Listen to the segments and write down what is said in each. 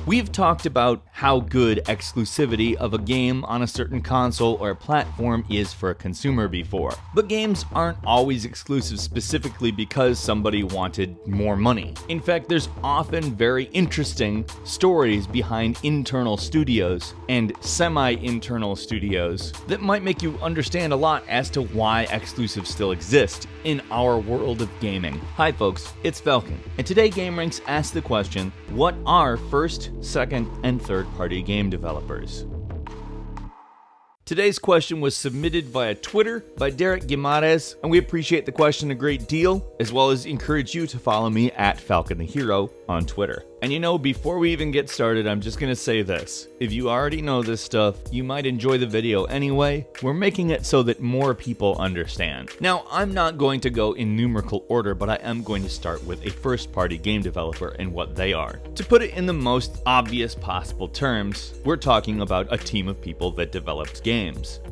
We've talked about how good exclusivity of a game on a certain console or platform is for a consumer before, but games aren't always exclusive specifically because somebody wanted more money. In fact, there's often very interesting stories behind internal studios and semi-internal studios that might make you understand a lot as to why exclusives still exist in our world of gaming. Hi folks, it's Falcon, and today gameranx asks the question, what are first, second, and third-party game developers? Today's question was submitted via Twitter by Derek Guimaraes, and we appreciate the question a great deal, as well as encourage you to follow me at Falcon the Hero on Twitter. And you know, before we even get started, I'm just gonna say this. If you already know this stuff, you might enjoy the video anyway. We're making it so that more people understand. Now, I'm not going to go in numerical order, but I am going to start with a first-party game developer and what they are. To put it in the most obvious possible terms, we're talking about a team of people that develops games.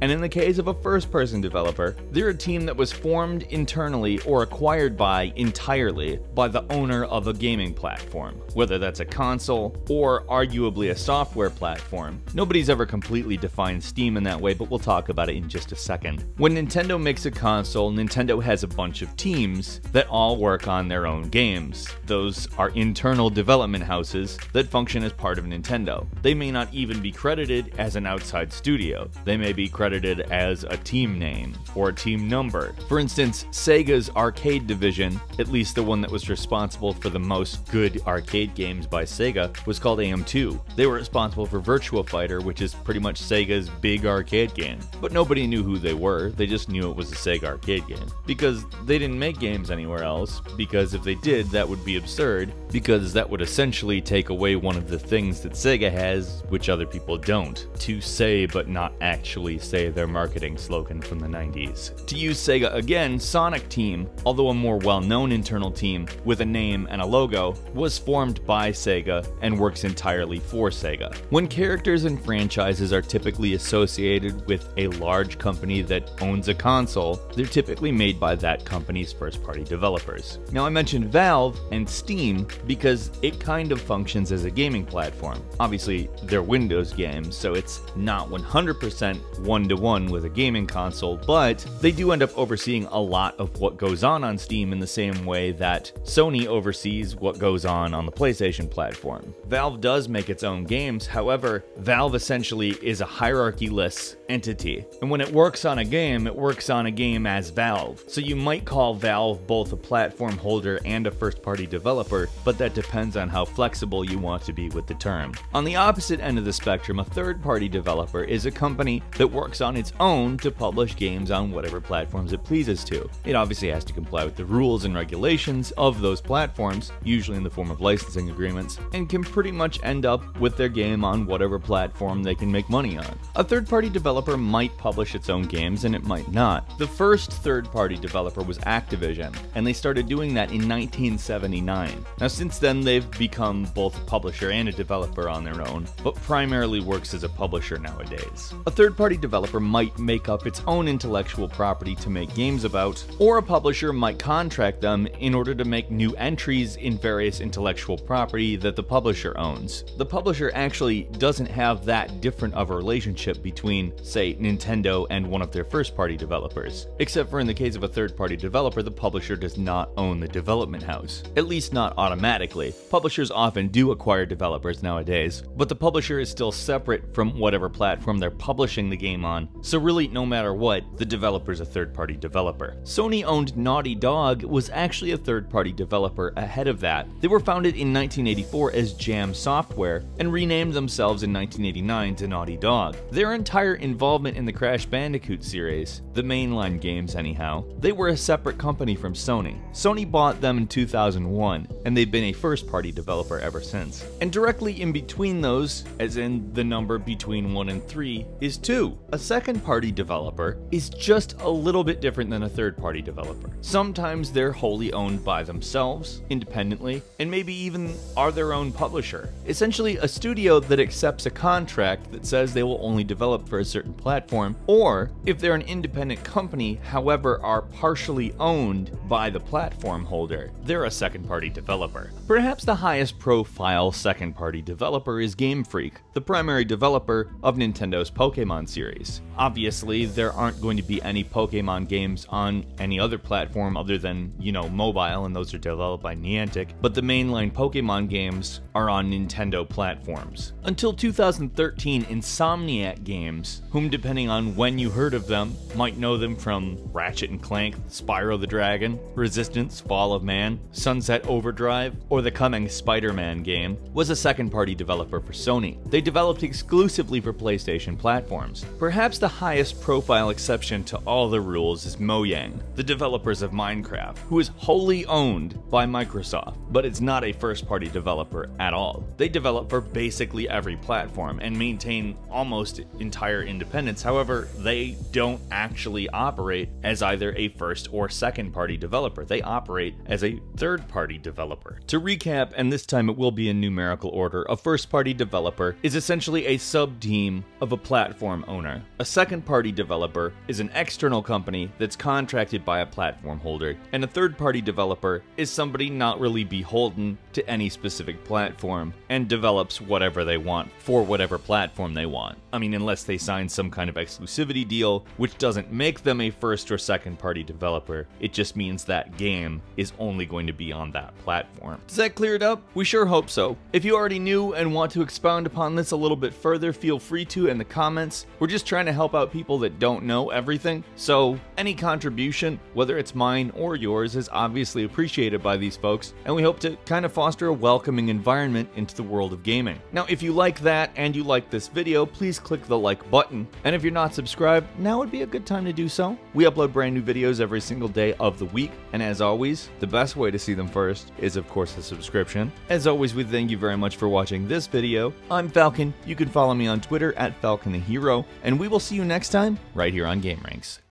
And in the case of a first-person developer, they're a team that was formed internally or acquired entirely by the owner of a gaming platform, whether that's a console or arguably a software platform. Nobody's ever completely defined Steam in that way, but we'll talk about it in just a second. When Nintendo makes a console, Nintendo has a bunch of teams that all work on their own games. Those are internal development houses that function as part of Nintendo. They may not even be credited as an outside studio. They may be credited as a team name or a team number. For instance, Sega's arcade division, at least the one that was responsible for the most good arcade games by Sega, was called AM2. They were responsible for Virtua Fighter, which is pretty much Sega's big arcade game. But nobody knew who they were, they just knew it was a Sega arcade game. Because they didn't make games anywhere else, because if they did, that would be absurd, because that would essentially take away one of the things that Sega has, which other people don't. To say but not actually say their marketing slogan from the 90s. To use Sega again, Sonic Team, although a more well-known internal team with a name and a logo, was formed by Sega and works entirely for Sega. When characters and franchises are typically associated with a large company that owns a console, they're typically made by that company's first-party developers. Now, I mentioned Valve and Steam because it kind of functions as a gaming platform. Obviously, they're Windows games, so it's not 100% one-to-one with a gaming console, but they do end up overseeing a lot of what goes on Steam in the same way that Sony oversees what goes on the PlayStation platform. Valve does make its own games, however, Valve essentially is a hierarchy-less entity. And when it works on a game, it works on a game as Valve. So you might call Valve both a platform holder and a first-party developer, but that depends on how flexible you want to be with the term. On the opposite end of the spectrum, a third-party developer is a company that works on its own to publish games on whatever platforms it pleases to. It obviously has to comply with the rules and regulations of those platforms, usually in the form of licensing agreements, and can pretty much end up with their game on whatever platform they can make money on. A third-party developer might publish its own games and it might not. The first third-party developer was Activision, and they started doing that in 1979. Now since then they've become both a publisher and a developer on their own, but primarily works as a publisher nowadays. A third-party developer might make up its own intellectual property to make games about, or a publisher might contract them in order to make new entries in various intellectual property that the publisher owns. The publisher actually doesn't have that different of a relationship between, say, Nintendo and one of their first-party developers. Except for in the case of a third-party developer, the publisher does not own the development house. At least not automatically. Publishers often do acquire developers nowadays, but the publisher is still separate from whatever platform they're publishing the game on, so really no matter what, the developer's a third-party developer. Sony-owned Naughty Dog was actually a third-party developer ahead of that. They were founded in 1984 as Jam Software and renamed themselves in 1989 to Naughty Dog. Their entire involvement in the Crash Bandicoot series, the mainline games anyhow, they were a separate company from Sony. Sony bought them in 2001, and they've been a first-party developer ever since. And directly in between those, as in the number between 1 and 3, is 2. A second-party developer is just a little bit different than a third-party developer. Sometimes they're wholly owned by themselves, independently, and and maybe even are their own publisher. Essentially, a studio that accepts a contract that says they will only develop for a certain platform, or if they're an independent company, however, are partially owned by the platform holder, they're a second-party developer. Perhaps the highest profile second-party developer is Game Freak, the primary developer of Nintendo's Pokemon series. Obviously, there aren't going to be any Pokemon games on any other platform other than, mobile, and those are developed by Niantic, but the mainline Pokemon games are on Nintendo platforms. Until 2013, Insomniac Games, whom depending on when you heard of them, might know them from Ratchet & Clank, Spyro the Dragon, Resistance, Fall of Man, Sunset Overdrive, or the coming Spider-Man game, was a second-party developer for Sony. They developed exclusively for PlayStation platforms. Perhaps the highest profile exception to all the rules is Mojang, the developers of Minecraft, who is wholly owned by Microsoft, but it's not a first-party developer at all. They develop for basically every platform and maintain almost entire independence. However, they don't actually operate as either a first or second-party developer. They operate as a third-party developer. To recap, and this time it will be in numerical order, a first-party developer is essentially a sub-team of a platform owner. A second-party developer is an external company that's contracted by a platform holder, and a third-party developer is somebody not really beholden to any specific platform and develops whatever they want for whatever platform they want. I mean, unless they sign some kind of exclusivity deal, which doesn't make them a first or second party developer, it just means that game is only going to be on that platform. Does that clear it up? We sure hope so. If you already knew and want to expound upon this a little bit further, feel free to in the comments. We're just trying to help out people that don't know everything, so any contribution, whether it's mine or yours, is obviously appreciated by these folks, and we hope to kind of foster a welcoming environment into the world of gaming. Now, if you like that and you like this video, please click the like button, and if you're not subscribed, now would be a good time to do so. We upload brand new videos every single day of the week, and as always, the best way to see them first is of course a subscription. As always, we thank you very much for watching this video. I'm Falcon. You can follow me on Twitter at FalconTheHero, and we will see you next time right here on gameranx.